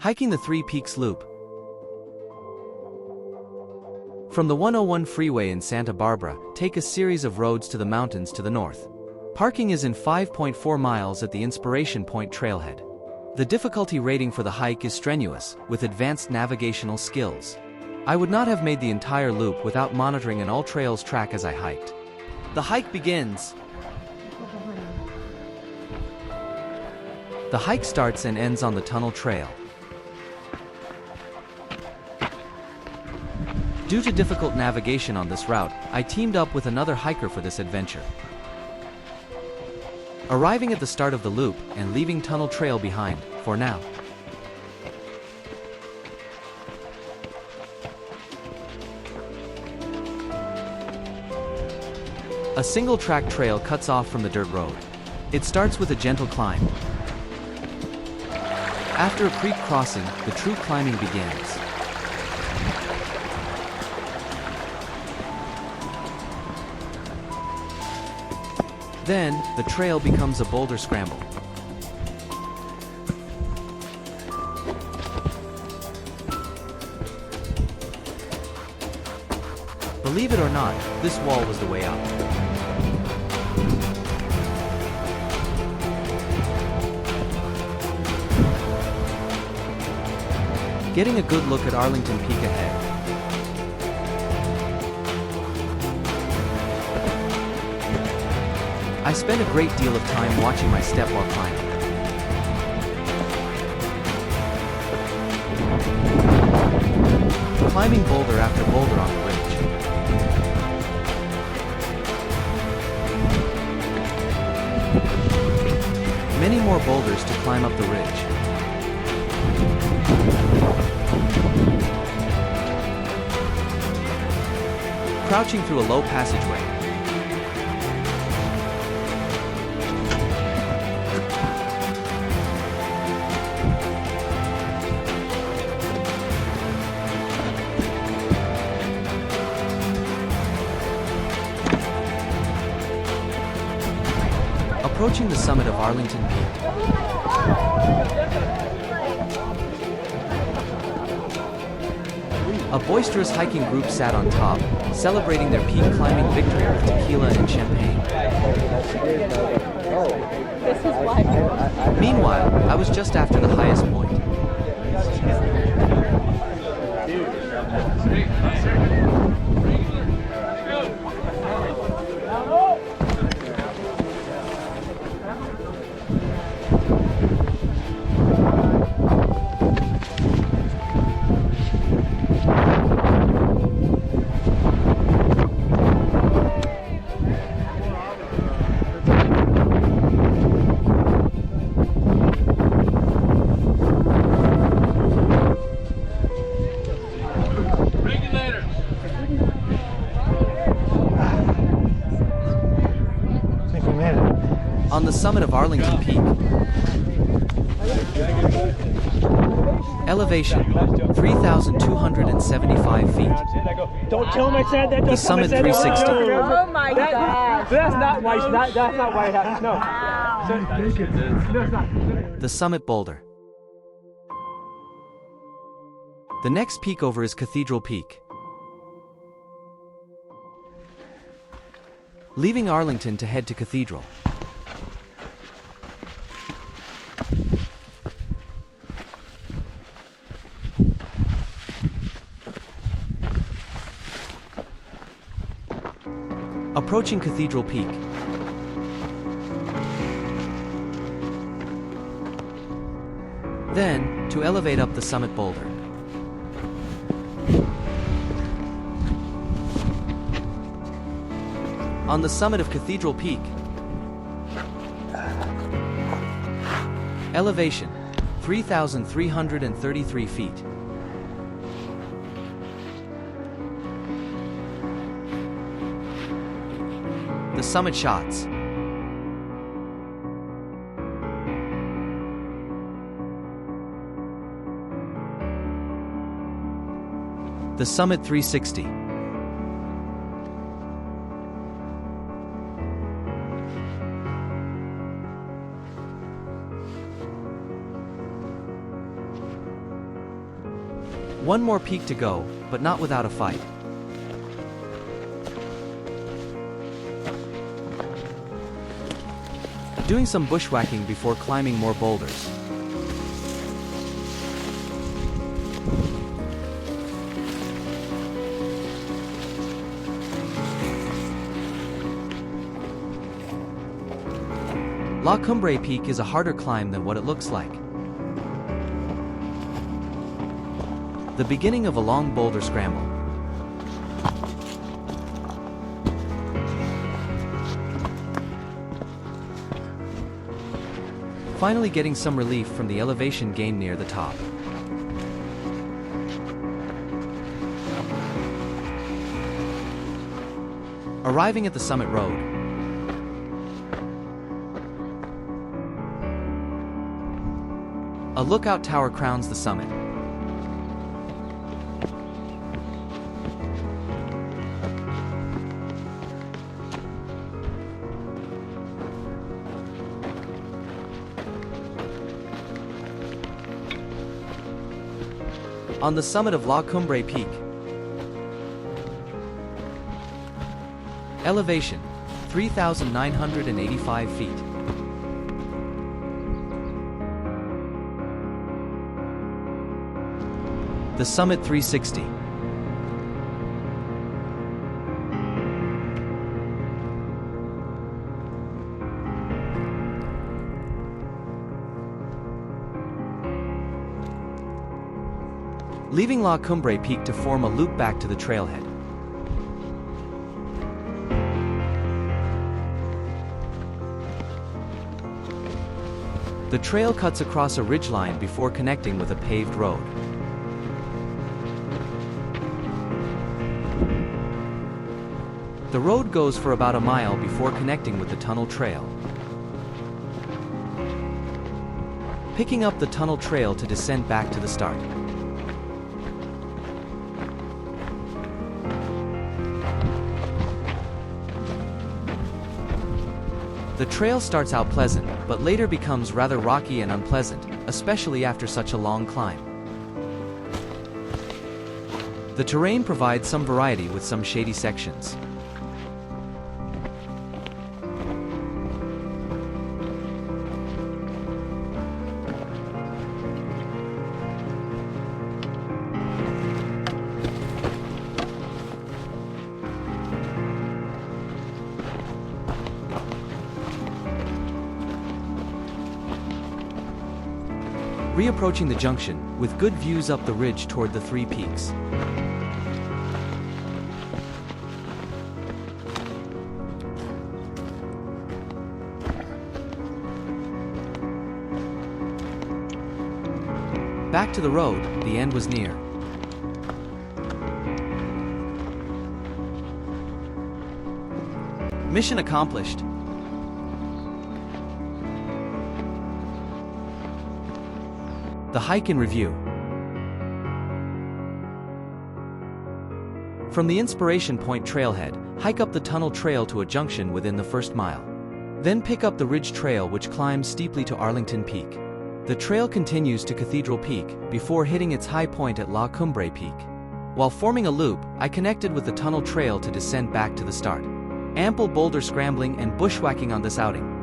Hiking the Three Peaks Loop. From the 101 freeway in Santa Barbara, take a series of roads to the mountains to the north. Parking is in 5.4 miles at the Inspiration Point trailhead. The difficulty rating for the hike is strenuous, with advanced navigational skills. I would not have made the entire loop without monitoring an all-trails track as I hiked. The hike begins. The hike starts and ends on the tunnel trail. Due to difficult navigation on this route, I teamed up with another hiker for this adventure. Arriving at the start of the loop and leaving tunnel trail behind, for now. A single track trail cuts off from the dirt road. It starts with a gentle climb. After a creek crossing, the true climbing begins. Then, the trail becomes a boulder scramble. Believe it or not, this wall was the way up. Getting a good look at Arlington Peak ahead. I spent a great deal of time watching my step while climbing. Climbing boulder after boulder on the ridge. Many more boulders to climb up the ridge. Crouching through a low passageway. Approaching the summit of Arlington Peak. A boisterous hiking group sat on top, celebrating their peak climbing victory with tequila and champagne. Meanwhile, I was just after the highest point. On the summit of Arlington Peak. Elevation, 3,275 feet. Don't tell him I said that. The summit 360. Oh my gosh. That's not why it happened. No. The summit boulder. The next peak over is Cathedral Peak. Leaving Arlington to head to Cathedral. Approaching Cathedral Peak. Then, to elevate up the summit boulder. On the summit of Cathedral Peak. Elevation, 3,333 feet. The summit shots. The summit 360. One more peak to go, but not without a fight. Doing some bushwhacking before climbing more boulders. La Cumbre Peak is a harder climb than what it looks like. The beginning of a long boulder scramble. Finally getting some relief from the elevation gain near the top. Arriving at the summit road. A lookout tower crowns the summit. On the summit of La Cumbre Peak. Elevation, 3,985 feet. The Summit 360. Leaving La Cumbre Peak to form a loop back to the trailhead. The trail cuts across a ridgeline before connecting with a paved road. The road goes for about a mile before connecting with the tunnel trail. Picking up the tunnel trail to descend back to the start. The trail starts out pleasant, but later becomes rather rocky and unpleasant, especially after such a long climb. The terrain provides some variety with some shady sections. Reapproaching the junction, with good views up the ridge toward the three peaks. Back to the road, the end was near. Mission accomplished. The hike in review. From the Inspiration Point trailhead, hike up the tunnel trail to a junction within the first mile. Then pick up the ridge trail which climbs steeply to Arlington Peak. The trail continues to Cathedral Peak, before hitting its high point at La Cumbre Peak. While forming a loop, I connected with the tunnel trail to descend back to the start. Ample boulder scrambling and bushwhacking on this outing.